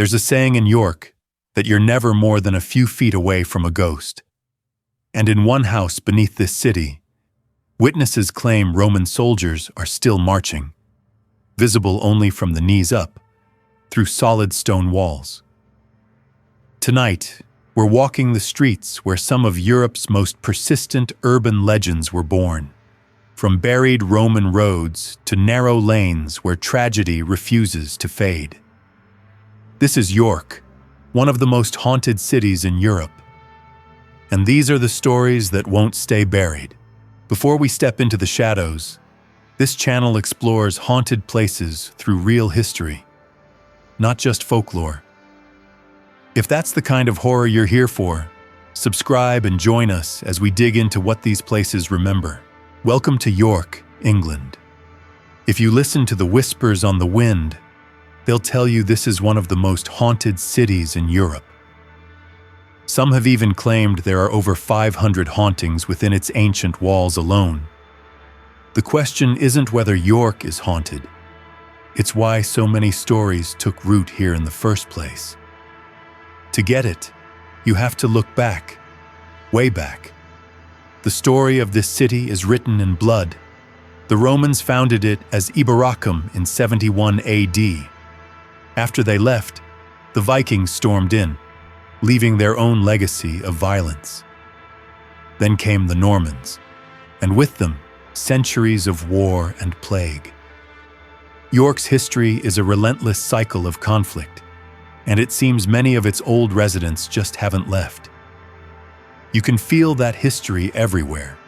There's a saying in York that you're never more than a few feet away from a ghost. And in one house beneath this city, witnesses claim Roman soldiers are still marching, visible only from the knees up, through solid stone walls. Tonight, we're walking the streets where some of Europe's most persistent urban legends were born, from buried Roman roads to narrow lanes where tragedy refuses to fade. This is York, one of the most haunted cities in Europe. And these are the stories that won't stay buried. Before we step into the shadows, this channel explores haunted places through real history, not just folklore. If that's the kind of horror you're here for, subscribe and join us as we dig into what these places remember. Welcome to York, England. If you listen to the whispers on the wind, they'll tell you this is one of the most haunted cities in Europe. Some have even claimed there are over 500 hauntings within its ancient walls alone. The question isn't whether York is haunted. It's why so many stories took root here in the first place. To get it, you have to look back, way back. The story of this city is written in blood. The Romans founded it as Iberacum in 71 AD. After they left, the Vikings stormed in, leaving their own legacy of violence. Then came the Normans, and with them, centuries of war and plague. York's history is a relentless cycle of conflict, and it seems many of its old residents just haven't left. You can feel that history everywhere.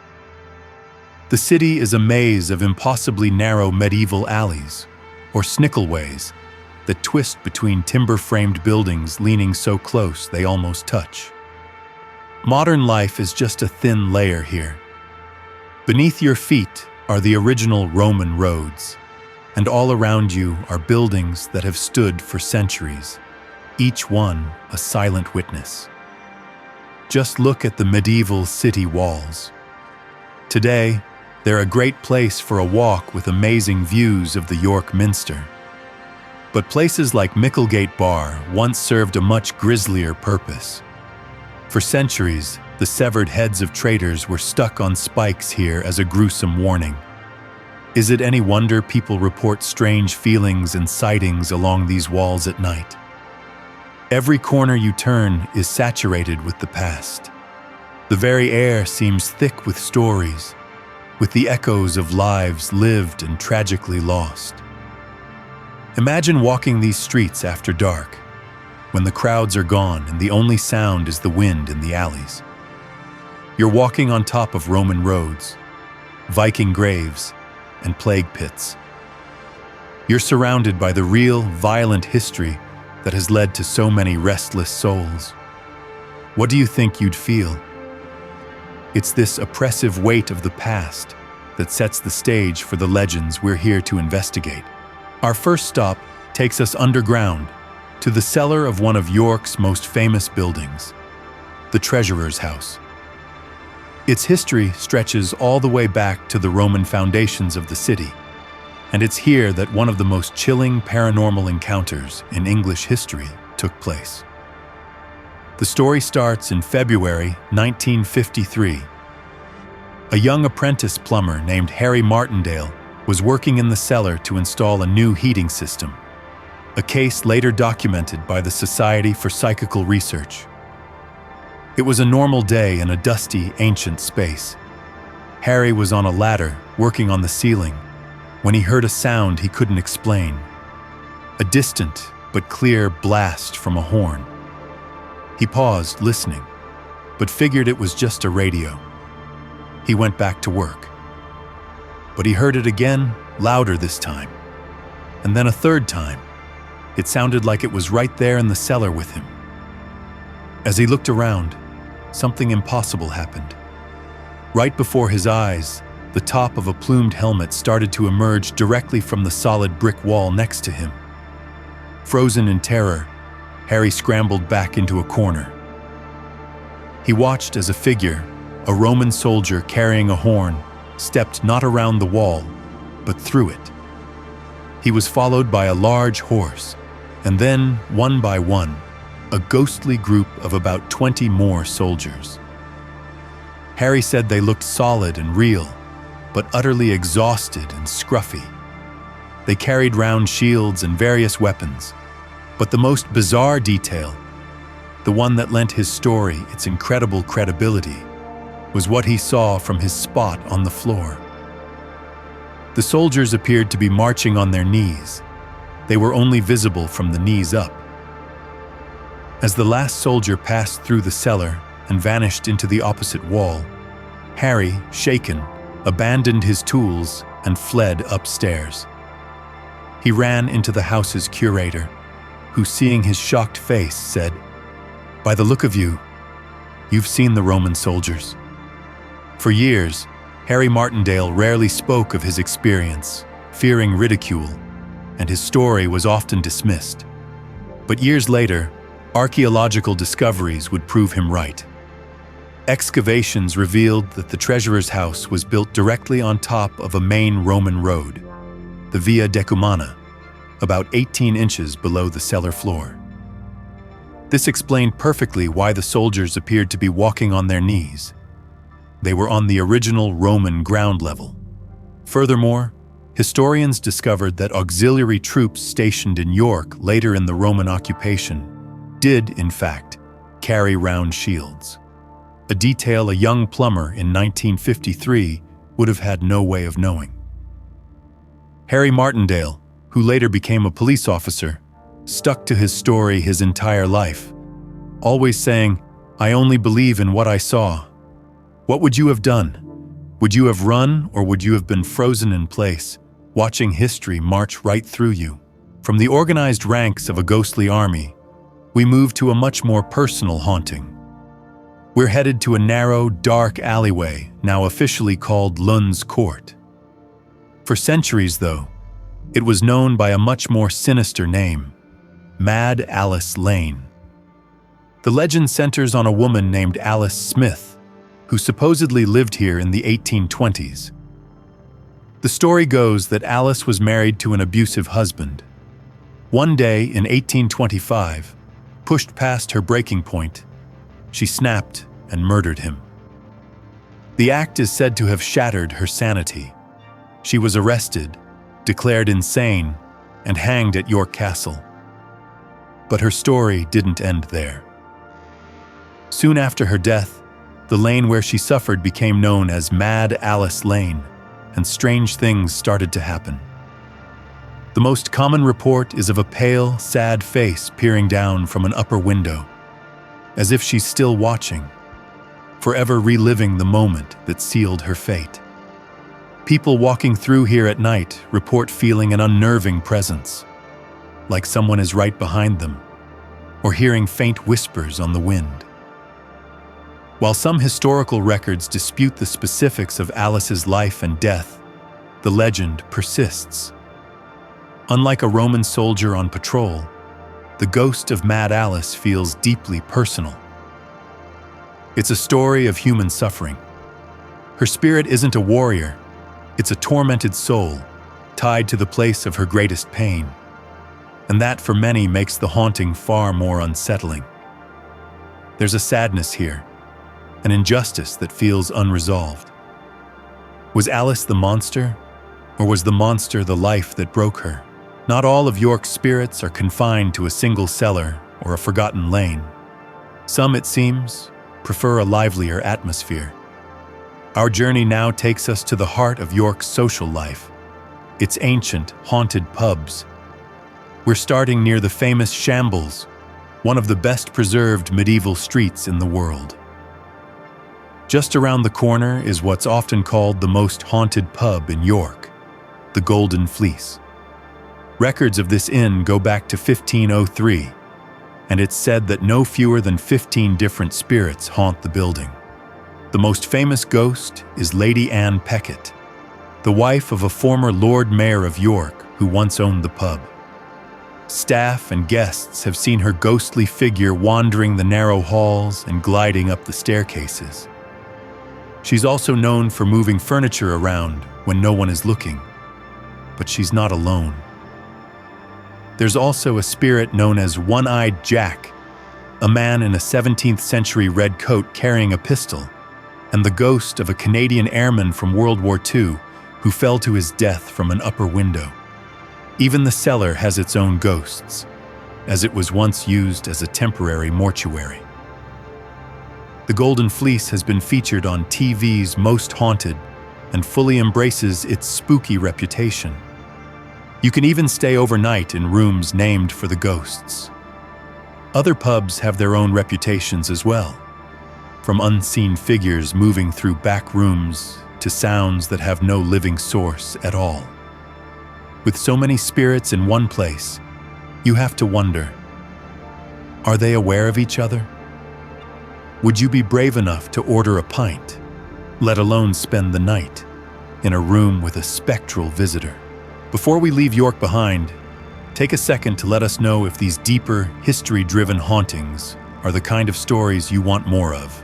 The city is a maze of impossibly narrow medieval alleys, or snickelways, that twist between timber-framed buildings leaning so close they almost touch. Modern life is just a thin layer here. Beneath your feet are the original Roman roads, and all around you are buildings that have stood for centuries, each one a silent witness. Just look at the medieval city walls. Today, they're a great place for a walk with amazing views of the York Minster. But places like Micklegate Bar once served a much grislier purpose. For centuries, the severed heads of traitors were stuck on spikes here as a gruesome warning. Is it any wonder people report strange feelings and sightings along these walls at night? Every corner you turn is saturated with the past. The very air seems thick with stories, with the echoes of lives lived and tragically lost. Imagine walking these streets after dark, when the crowds are gone and the only sound is the wind in the alleys. You're walking on top of Roman roads, Viking graves, and plague pits. You're surrounded by the real, violent history that has led to so many restless souls. What do you think you'd feel? It's this oppressive weight of the past that sets the stage for the legends we're here to investigate. Our first stop takes us underground to the cellar of one of York's most famous buildings, the Treasurer's House. Its history stretches all the way back to the Roman foundations of the city, and it's here that one of the most chilling paranormal encounters in English history took place. The story starts in February 1953. A young apprentice plumber named Harry Martindale was working in the cellar to install a new heating system, a case later documented by the Society for Psychical Research. It was a normal day in a dusty, ancient space. Harry was on a ladder, working on the ceiling, when he heard a sound he couldn't explain. A distant but clear blast from a horn. He paused, listening, but figured it was just a radio. He went back to work. But he heard it again, louder this time. And then a third time. It sounded like it was right there in the cellar with him. As he looked around, something impossible happened. Right before his eyes, the top of a plumed helmet started to emerge directly from the solid brick wall next to him. Frozen in terror, Harry scrambled back into a corner. He watched as a figure, a Roman soldier carrying a horn, stepped not around the wall, but through it. He was followed by a large horse, And then, one by one, a ghostly group of about 20 more soldiers. Harry said they looked solid and real, but utterly exhausted and scruffy. They carried round shields and various weapons, but the most bizarre detail, the one that lent his story its incredible credibility, was what he saw from his spot on the floor. The soldiers appeared to be marching on their knees. They were only visible from the knees up. As the last soldier passed through the cellar and vanished into the opposite wall, Harry, shaken, abandoned his tools and fled upstairs. He ran into the house's curator, who, seeing his shocked face, said, "By the look of you, you've seen the Roman soldiers." For years, Harry Martindale rarely spoke of his experience, fearing ridicule, and his story was often dismissed. But years later, archaeological discoveries would prove him right. Excavations revealed that the treasurer's house was built directly on top of a main Roman road, the Via Decumana, about 18 inches below the cellar floor. This explained perfectly why the soldiers appeared to be walking on their knees. They were on the original Roman ground level. Furthermore, historians discovered that auxiliary troops stationed in York later in the Roman occupation did, in fact, carry round shields, a detail a young plumber in 1953 would have had no way of knowing. Harry Martindale, who later became a police officer, stuck to his story his entire life, always saying, "I only believe in what I saw." What would you have done? Would you have run, or would you have been frozen in place, watching history march right through you? From the organized ranks of a ghostly army, we move to a much more personal haunting. We're headed to a narrow, dark alleyway, now officially called Lund's Court. For centuries, though, it was known by a much more sinister name, Mad Alice Lane. The legend centers on a woman named Alice Smith, who supposedly lived here in the 1820s. The story goes that Alice was married to an abusive husband. One day in 1825, pushed past her breaking point, she snapped and murdered him. The act is said to have shattered her sanity. She was arrested, declared insane, and hanged at York Castle. But her story didn't end there. Soon after her death, the lane where she suffered became known as Mad Alice Lane, and strange things started to happen. The most common report is of a pale, sad face peering down from an upper window, as if she's still watching, forever reliving the moment that sealed her fate. People walking through here at night report feeling an unnerving presence, like someone is right behind them, or hearing faint whispers on the wind. While some historical records dispute the specifics of Alice's life and death, the legend persists. Unlike a Roman soldier on patrol, the ghost of Mad Alice feels deeply personal. It's a story of human suffering. Her spirit isn't a warrior, it's a tormented soul, tied to the place of her greatest pain. And that, for many, makes the haunting far more unsettling. There's a sadness here, an injustice that feels unresolved. Was Alice the monster, or was the monster the life that broke her? Not all of York's spirits are confined to a single cellar or a forgotten lane. Some, it seems, prefer a livelier atmosphere. Our journey now takes us to the heart of York's social life, its ancient, haunted pubs. We're starting near the famous Shambles, one of the best-preserved medieval streets in the world. Just around the corner is what's often called the most haunted pub in York, the Golden Fleece. Records of this inn go back to 1503, and it's said that no fewer than 15 different spirits haunt the building. The most famous ghost is Lady Anne Peckett, the wife of a former Lord Mayor of York who once owned the pub. Staff and guests have seen her ghostly figure wandering the narrow halls and gliding up the staircases. She's also known for moving furniture around when no one is looking, but she's not alone. There's also a spirit known as One-Eyed Jack, a man in a 17th century red coat carrying a pistol, and the ghost of a Canadian airman from World War II who fell to his death from an upper window. Even the cellar has its own ghosts, as it was once used as a temporary mortuary. The Golden Fleece has been featured on TV's Most Haunted and fully embraces its spooky reputation. You can even stay overnight in rooms named for the ghosts. Other pubs have their own reputations as well, from unseen figures moving through back rooms to sounds that have no living source at all. With so many spirits in one place, you have to wonder, are they aware of each other? Would you be brave enough to order a pint, let alone spend the night, in a room with a spectral visitor? Before we leave York behind, take a second to let us know if these deeper, history-driven hauntings are the kind of stories you want more of.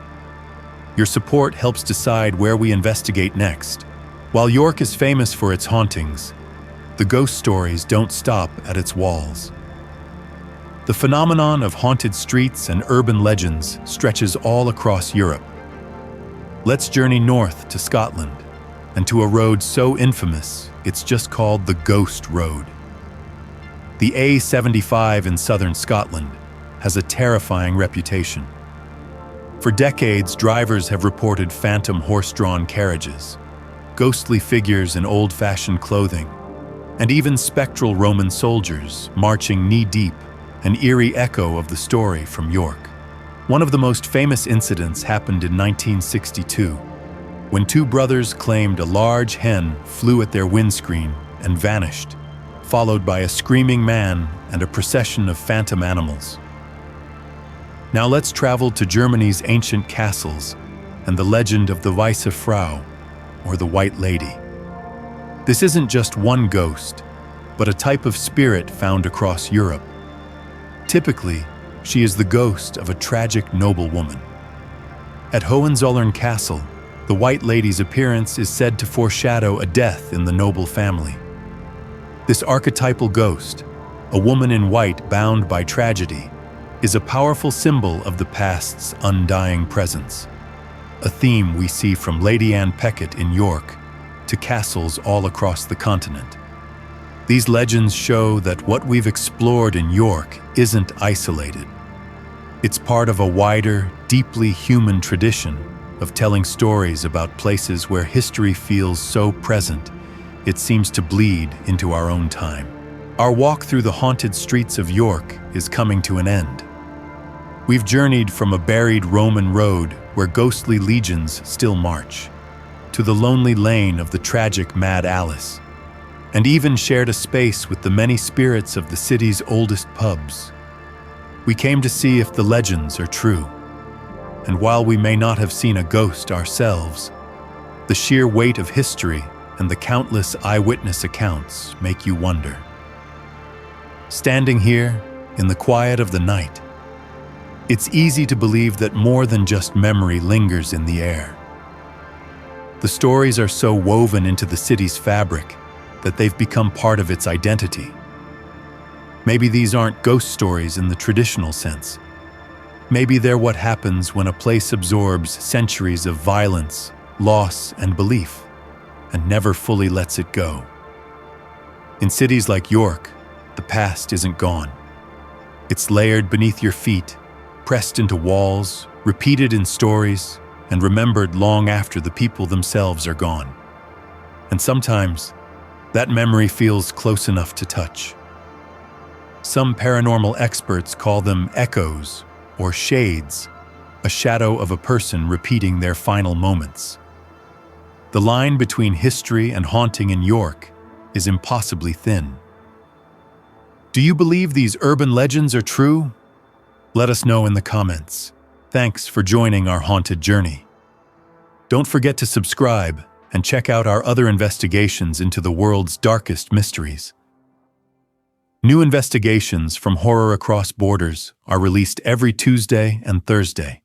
Your support helps decide where we investigate next. While York is famous for its hauntings, the ghost stories don't stop at its walls. The phenomenon of haunted streets and urban legends stretches all across Europe. Let's journey north to Scotland, and to a road so infamous it's just called the Ghost Road. The A75 in southern Scotland has a terrifying reputation. For decades, drivers have reported phantom horse-drawn carriages, ghostly figures in old-fashioned clothing, and even spectral Roman soldiers marching knee-deep, an eerie echo of the story from York. One of the most famous incidents happened in 1962, when two brothers claimed a large hen flew at their windscreen and vanished, followed by a screaming man and a procession of phantom animals. Now let's travel to Germany's ancient castles and the legend of the Weiße Frau, or the White Lady. This isn't just one ghost, but a type of spirit found across Europe. Typically, she is the ghost of a tragic noblewoman. At Hohenzollern Castle, the White Lady's appearance is said to foreshadow a death in the noble family. This archetypal ghost, a woman in white bound by tragedy, is a powerful symbol of the past's undying presence, a theme we see from Lady Anne Peckett in York to castles all across the continent. These legends show that what we've explored in York isn't isolated. It's part of a wider, deeply human tradition of telling stories about places where history feels so present it seems to bleed into our own time. Our walk through the haunted streets of York is coming to an end. We've journeyed from a buried Roman road where ghostly legions still march, to the lonely lane of the tragic Mad Alice, and even shared a space with the many spirits of the city's oldest pubs. We came to see if the legends are true. And while we may not have seen a ghost ourselves, the sheer weight of history and the countless eyewitness accounts make you wonder. Standing here, in the quiet of the night, it's easy to believe that more than just memory lingers in the air. The stories are so woven into the city's fabric that they've become part of its identity. Maybe these aren't ghost stories in the traditional sense. Maybe they're what happens when a place absorbs centuries of violence, loss, and belief, and never fully lets it go. In cities like York, the past isn't gone. It's layered beneath your feet, pressed into walls, repeated in stories, and remembered long after the people themselves are gone. And sometimes, that memory feels close enough to touch. Some paranormal experts call them echoes or shades, a shadow of a person repeating their final moments. The line between history and haunting in York is impossibly thin. Do you believe these urban legends are true? Let us know in the comments. Thanks for joining our haunted journey. Don't forget to subscribe and check out our other investigations into the world's darkest mysteries. New investigations from Horror Across Borders are released every Tuesday and Thursday.